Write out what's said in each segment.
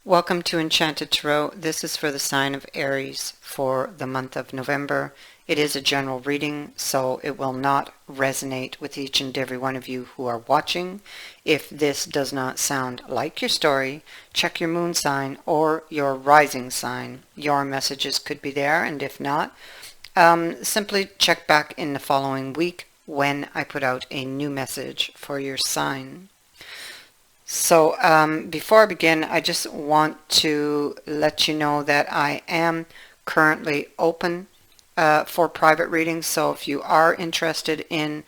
Welcome to Enchanted Tarot. This is for the sign of Aries for the month of November. It is a general reading, so it will not resonate with each and every one of you who are watching. If this does not sound like your story, check your moon sign or your rising sign. Your messages could be there, and if not, simply check back in the following week when I put out a new message for your sign. So before I begin, I just want to let you know that I am currently open for private readings. So if you are interested in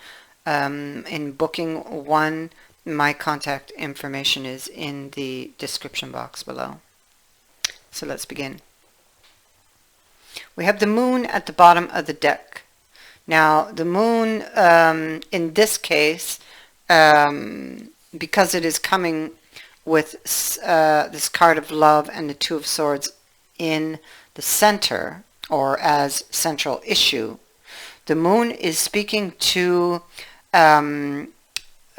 booking one, my contact information is in the description box below. So let's begin. We have the moon at the bottom of the deck. Now the moon in this case, because it is coming with this card of love and the Two of Swords in the center, or as central issue, the moon is speaking to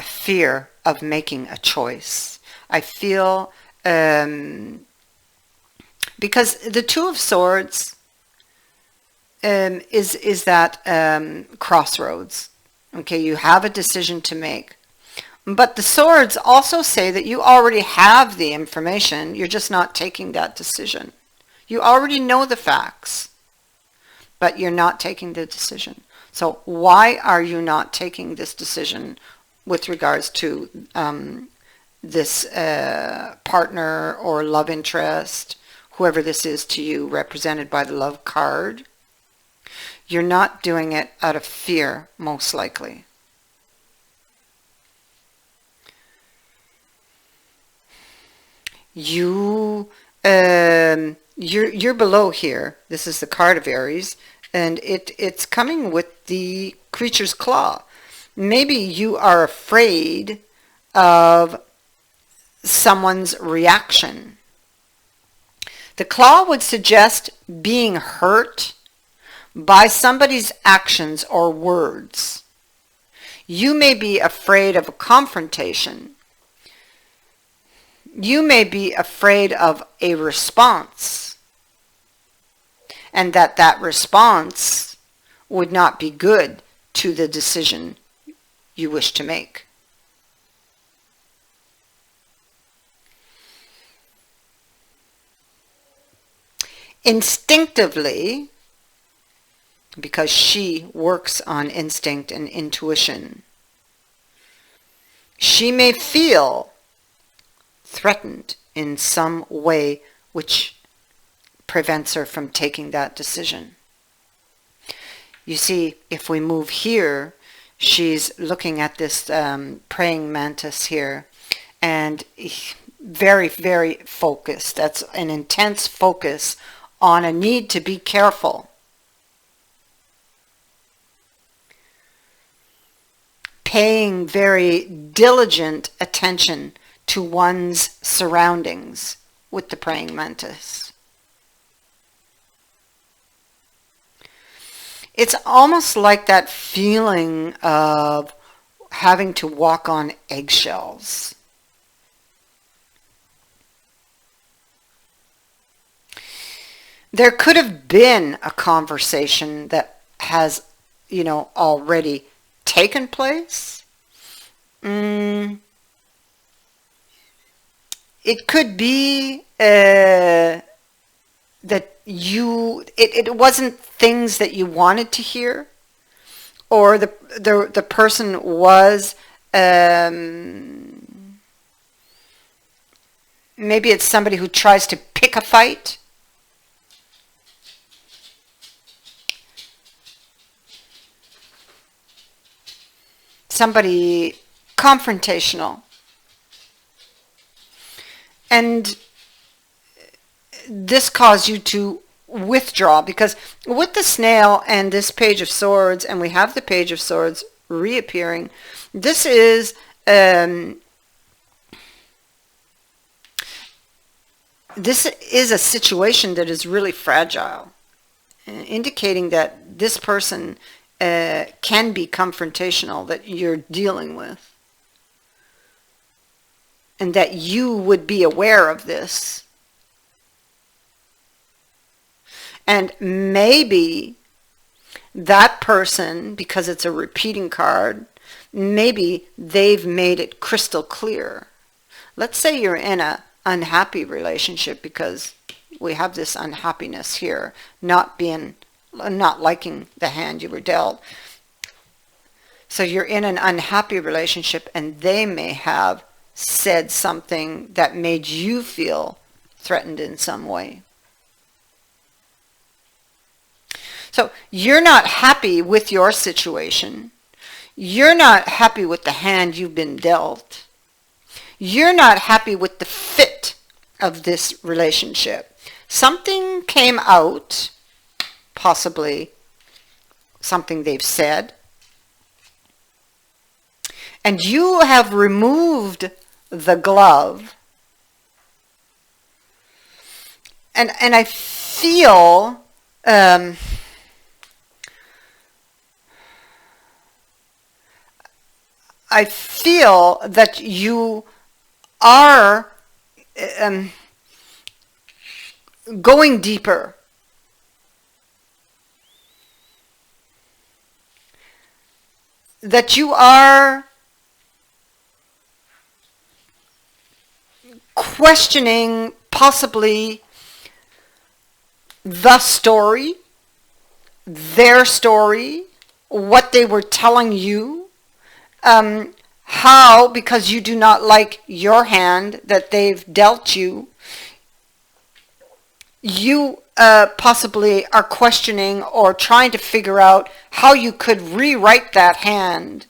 fear of making a choice. I feel because the Two of Swords is that crossroads. Okay, you have a decision to make. But the swords also say that you already have the information, you're just not taking that decision. You already know the facts, but you're not taking the decision. So why are you not taking this decision with regards to this partner or love interest, whoever this is to you, represented by the love card? You're not doing it out of fear, most likely. You're below here. This is the card of Aries, and it's coming with the creature's claw. Maybe you are afraid of someone's reaction. The claw would suggest being hurt by somebody's actions or words. You may be afraid of a confrontation. You may be afraid of a response, and that response would not be good to the decision you wish to make. Instinctively, because she works on instinct and intuition, she may feel threatened in some way which prevents her from taking that decision. You see, if we move here, she's looking at this praying mantis here, and very, very focused. That's an intense focus on a need to be careful. Paying very diligent attention to one's surroundings with the praying mantis. It's almost like that feeling of having to walk on eggshells. There could have been a conversation that has, already taken place. It could be that it wasn't things that you wanted to hear, or the person was maybe it's somebody who tries to pick a fight. Somebody confrontational. And this caused you to withdraw, because with the snail and this Page of Swords, and we have the Page of Swords reappearing, this is a situation that is really fragile, indicating that this person can be confrontational, that you're dealing with. And that you would be aware of this And maybe that person, because it's a repeating card, maybe they've made it crystal clear. Let's say you're in a unhappy relationship, because we have this unhappiness here, not liking the hand you were dealt. So you're in an unhappy relationship, and they may have said something that made you feel threatened in some way. So you're not happy with your situation. You're not happy with the hand you've been dealt. You're not happy with the fit of this relationship. Something came out, possibly something they've said, and you have removed the glove. And I feel that you are going deeper. That you are questioning possibly the story, their story, what they were telling you, how, because you do not like your hand that they've dealt you, you possibly are questioning or trying to figure out how you could rewrite that hand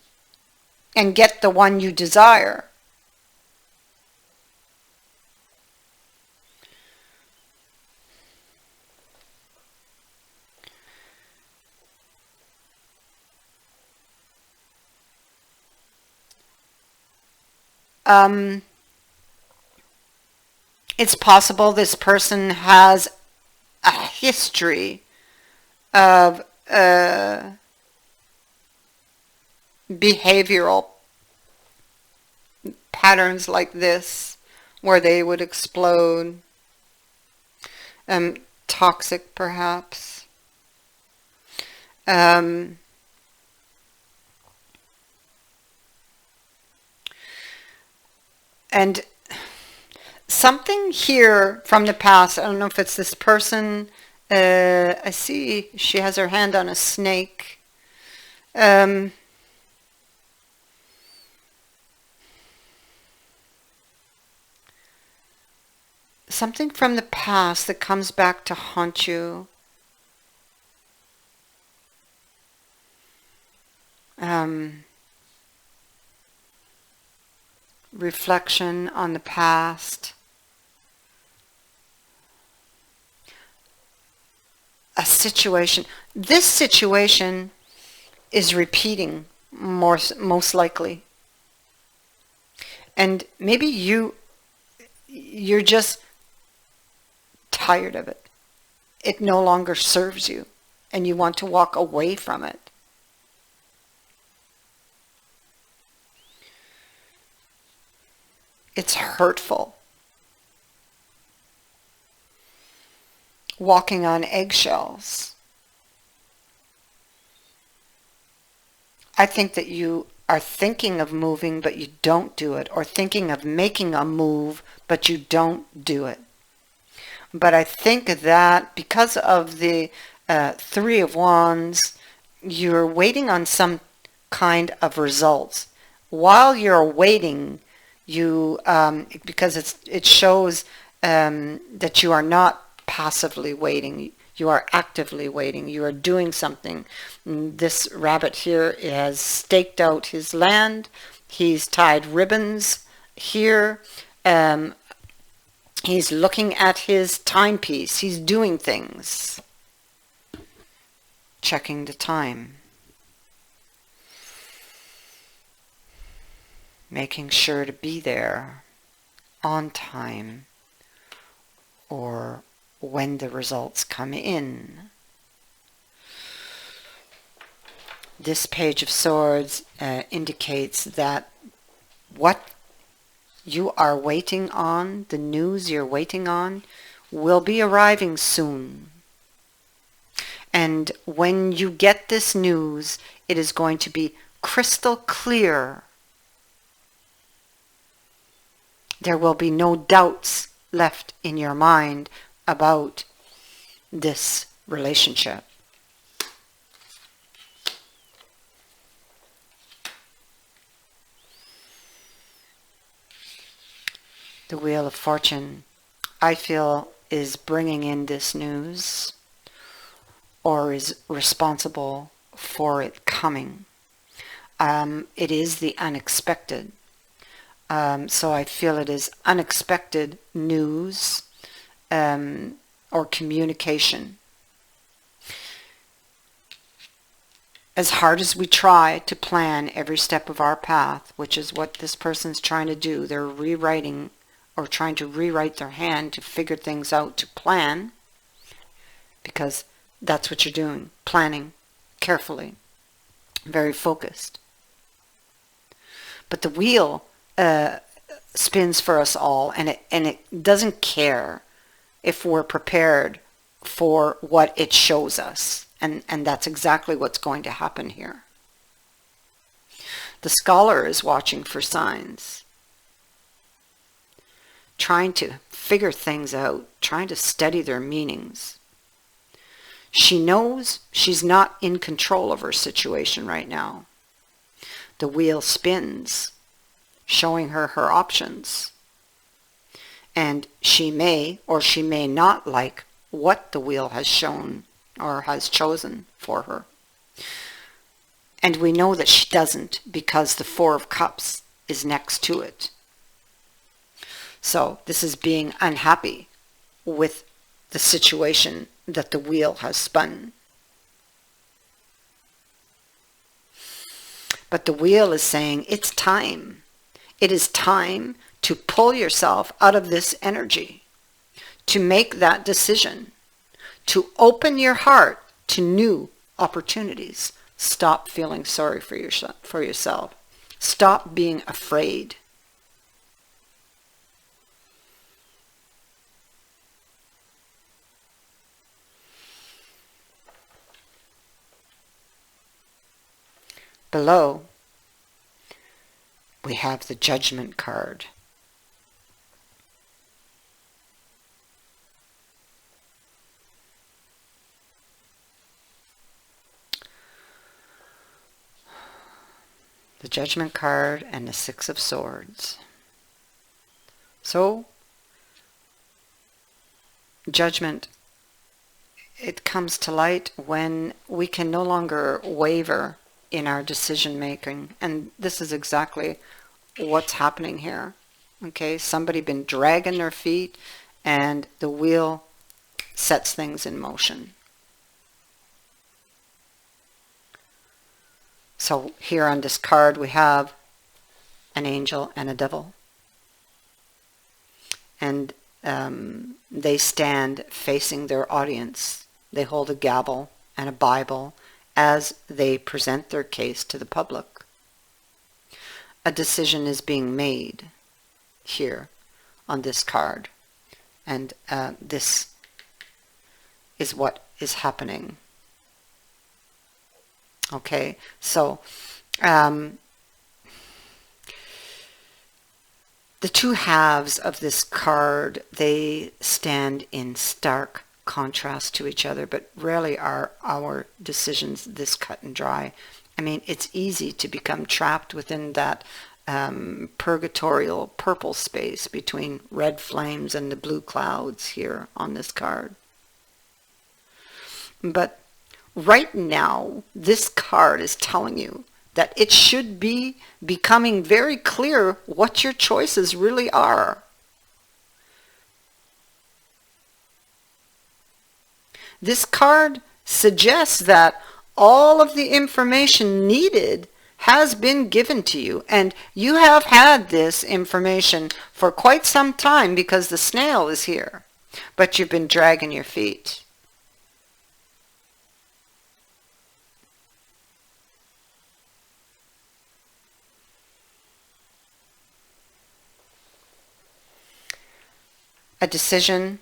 and get the one you desire. It's possible this person has a history of behavioral patterns like this, where they would explode. Toxic, perhaps. And something here from the past, I don't know if it's this person, I see she has her hand on a snake. Something from the past that comes back to haunt you. Reflection on the past. A situation. This situation is repeating most likely. And maybe you're just tired of it. It no longer serves you, and you want to walk away from it. It's hurtful. Walking on eggshells. I think that you are thinking of moving, but you don't do it, or thinking of making a move, but you don't do it. But I think that because of the Three of Wands, you're waiting on some kind of results. While you're waiting, because it shows that you are not passively waiting. You are actively waiting. You are doing something. This rabbit here has staked out his land. He's tied ribbons here. He's looking at his timepiece. He's doing things. Checking the time. Making sure to be there on time, or when the results come in. This Page of Swords indicates that what you are waiting on, the news you're waiting on, will be arriving soon. And when you get this news, it is going to be crystal clear. There will be no doubts left in your mind about this relationship. The Wheel of Fortune, I feel, is bringing in this news, or is responsible for it coming. It is the unexpected. So I feel it is unexpected news or communication. As hard as we try to plan every step of our path, which is what this person's trying to do, they're rewriting or trying to rewrite their hand to figure things out, to plan, because that's what you're doing, planning carefully, very focused. But the wheel spins for us all, and it doesn't care if we're prepared for what it shows us, and that's exactly what's going to happen here. The scholar is watching for signs, trying to figure things out, trying to study their meanings. She knows she's not in control of her situation right now. The wheel spins, showing her her options. And she may or she may not like what the wheel has shown or has chosen for her. And we know that she doesn't, because the Four of Cups is next to it. So this is being unhappy with the situation that the wheel has spun. But the wheel is saying it's time. It is time to pull yourself out of this energy, to make that decision, to open your heart to new opportunities. Stop feeling sorry for yourself. Stop being afraid. Below, we have the Judgment card. The Judgment card and the Six of Swords. So, judgment, it comes to light when we can no longer waver in our decision making, and this is exactly what's happening here. Okay, somebody been dragging their feet, and the wheel sets things in motion. So here on this card we have an angel and a devil, and they stand facing their audience. They hold a gavel and a Bible as they present their case to the public. A decision is being made here on this card, and this is what is happening. Okay, so the two halves of this card, they stand in stark contrast to each other, but rarely are our decisions this cut and dry. I mean, it's easy to become trapped within that purgatorial purple space between red flames and the blue clouds here on this card. But right now, this card is telling you that it should be becoming very clear what your choices really are. This card suggests that all of the information needed has been given to you, and you have had this information for quite some time because the snail is here, but you've been dragging your feet. A decision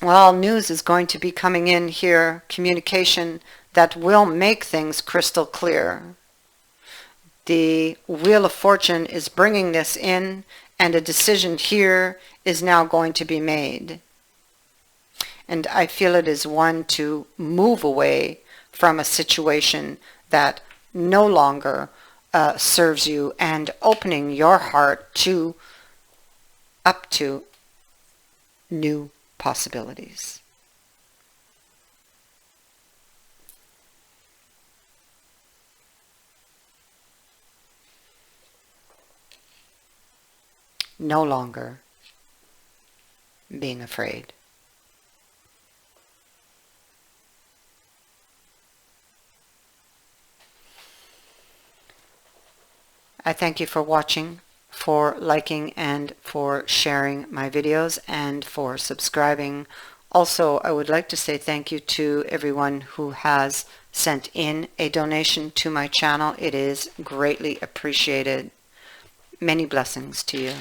well, news is going to be coming in here, communication that will make things crystal clear. The Wheel of Fortune is bringing this in, and a decision here is now going to be made. And I feel it is one to move away from a situation that no longer serves you, and opening your heart up to new possibilities. No longer being afraid. I thank you for watching, for liking, and for sharing my videos, and for subscribing. Also, I would like to say thank you to everyone who has sent in a donation to my channel. It is greatly appreciated. Many blessings to you.